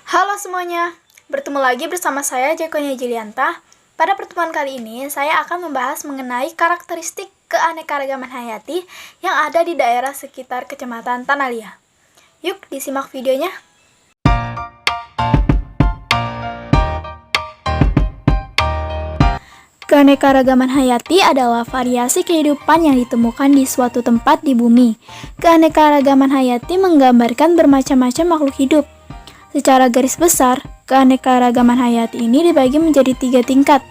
Halo semuanya, bertemu lagi bersama saya Jekonya Jilianta. Pada pertemuan kali ini, saya akan membahas mengenai karakteristik keanekaragaman hayati yang ada di daerah sekitar Kecamatan Tanalia. Yuk disimak videonya. Keanekaragaman hayati adalah variasi kehidupan yang ditemukan di suatu tempat di bumi. Keanekaragaman hayati menggambarkan bermacam-macam makhluk hidup. Secara garis besar, keanekaragaman hayati ini dibagi menjadi 3 tingkat,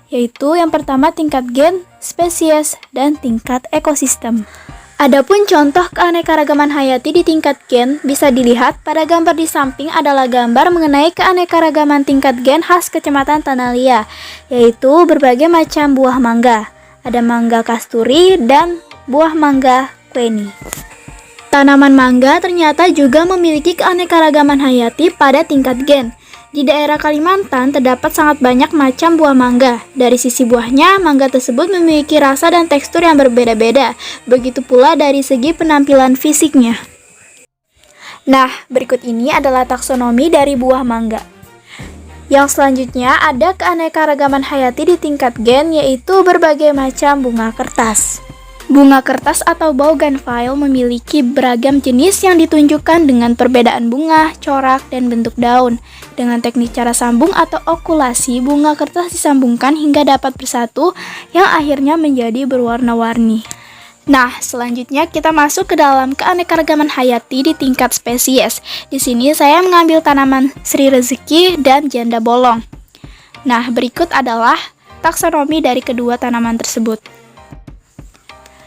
yaitu yang pertama tingkat gen, spesies, dan tingkat ekosistem. Adapun contoh keanekaragaman hayati di tingkat gen bisa dilihat pada gambar di samping adalah gambar mengenai keanekaragaman tingkat gen khas Kecamatan Tanalia, yaitu berbagai macam buah mangga. Ada mangga kasturi dan buah mangga kueni. Tanaman mangga ternyata juga memiliki keanekaragaman hayati pada tingkat gen. Di daerah Kalimantan terdapat sangat banyak macam buah mangga. Dari sisi buahnya, mangga tersebut memiliki rasa dan tekstur yang berbeda-beda. Begitu pula dari segi penampilan fisiknya. Nah, berikut ini adalah taksonomi dari buah mangga. Yang selanjutnya ada keanekaragaman hayati di tingkat gen, yaitu berbagai macam bunga kertas. Bunga kertas atau bougainville memiliki beragam jenis yang ditunjukkan dengan perbedaan bunga, corak, dan bentuk daun. Dengan teknik cara sambung atau okulasi, bunga kertas disambungkan hingga dapat bersatu yang akhirnya menjadi berwarna-warni. Nah, selanjutnya kita masuk ke dalam keanekaragaman hayati di tingkat spesies. Di sini saya mengambil tanaman Sri Rezeki dan Janda Bolong. Nah, berikut adalah taksonomi dari kedua tanaman tersebut.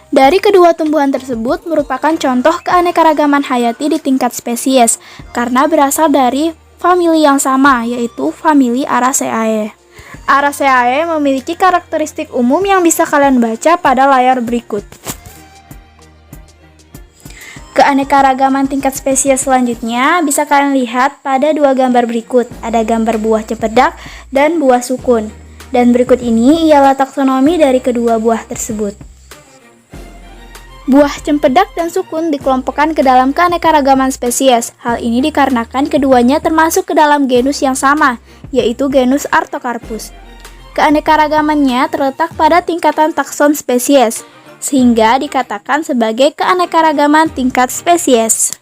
Dari kedua tumbuhan tersebut merupakan contoh keanekaragaman hayati di tingkat spesies karena berasal dari famili yang sama, yaitu famili Araceae. Araceae memiliki karakteristik umum yang bisa kalian baca pada layar berikut. Keanekaragaman tingkat spesies selanjutnya bisa kalian lihat pada dua gambar berikut. Ada gambar buah cempedak dan buah sukun. Dan berikut ini ialah taksonomi dari kedua buah tersebut. Buah cempedak dan sukun dikelompokkan ke dalam keanekaragaman spesies. Hal ini dikarenakan keduanya termasuk ke dalam genus yang sama, yaitu genus Artocarpus. Keanekaragamannya terletak pada tingkatan takson spesies, sehingga dikatakan sebagai keanekaragaman tingkat spesies.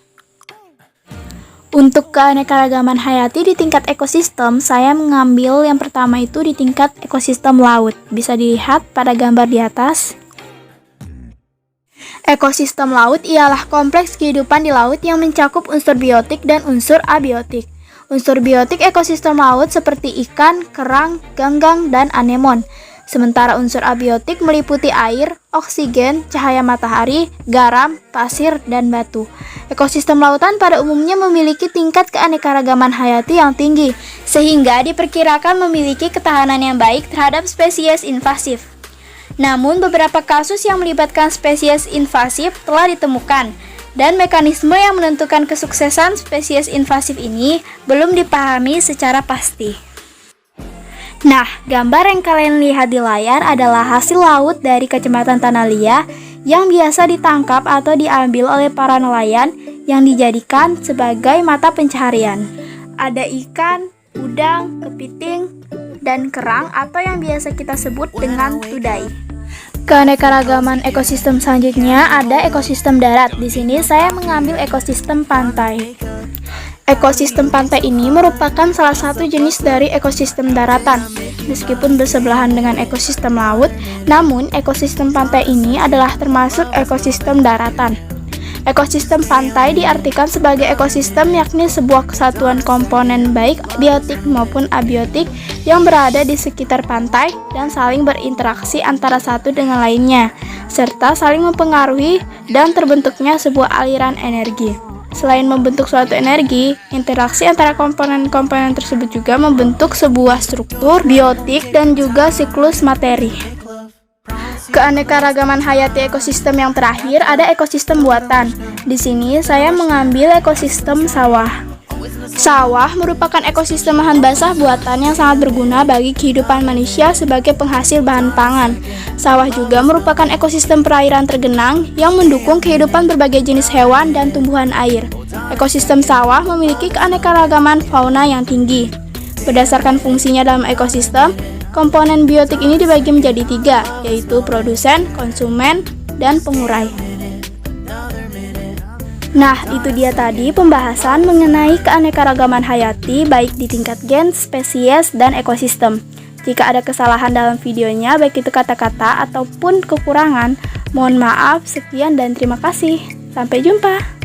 Untuk keanekaragaman hayati di tingkat ekosistem, saya mengambil yang pertama itu di tingkat ekosistem laut. Bisa dilihat pada gambar di atas. Ekosistem laut ialah kompleks kehidupan di laut yang mencakup unsur biotik dan unsur abiotik. Unsur biotik ekosistem laut seperti ikan, kerang, ganggang, dan anemon. Sementara unsur abiotik meliputi air, oksigen, cahaya matahari, garam, pasir, dan batu. Ekosistem lautan pada umumnya memiliki tingkat keanekaragaman hayati yang tinggi, sehingga diperkirakan memiliki ketahanan yang baik terhadap spesies invasif. Namun, beberapa kasus yang melibatkan spesies invasif telah ditemukan, dan mekanisme yang menentukan kesuksesan spesies invasif ini belum dipahami secara pasti. Nah, gambar yang kalian lihat di layar adalah hasil laut dari Kecamatan Tanalia yang biasa ditangkap atau diambil oleh para nelayan yang dijadikan sebagai mata pencaharian. Ada ikan, udang, kepiting, dan kerang atau yang biasa kita sebut dengan tudai. Keanekaragaman ekosistem selanjutnya ada ekosistem darat. Di sini saya mengambil ekosistem pantai. Ekosistem pantai ini merupakan salah satu jenis dari ekosistem daratan. Meskipun bersebelahan dengan ekosistem laut, namun ekosistem pantai ini adalah termasuk ekosistem daratan. Ekosistem pantai diartikan sebagai ekosistem yakni sebuah kesatuan komponen baik biotik maupun abiotik yang berada di sekitar pantai dan saling berinteraksi antara satu dengan lainnya, serta saling mempengaruhi dan terbentuknya sebuah aliran energi. Selain membentuk suatu energi, interaksi antara komponen-komponen tersebut juga membentuk sebuah struktur biotik dan juga siklus materi. Keanekaragaman hayati ekosistem yang terakhir ada ekosistem buatan. Di sini saya mengambil ekosistem sawah. Sawah merupakan ekosistem lahan basah buatan yang sangat berguna bagi kehidupan manusia sebagai penghasil bahan pangan. Sawah juga merupakan ekosistem perairan tergenang yang mendukung kehidupan berbagai jenis hewan dan tumbuhan air. Ekosistem sawah memiliki keanekaragaman fauna yang tinggi. Berdasarkan fungsinya dalam ekosistem, komponen biotik ini dibagi menjadi 3, yaitu produsen, konsumen, dan pengurai. Nah, itu dia tadi pembahasan mengenai keanekaragaman hayati baik di tingkat gen, spesies, dan ekosistem. Jika ada kesalahan dalam videonya, baik itu kata-kata ataupun kekurangan, mohon maaf, sekian dan terima kasih. Sampai jumpa.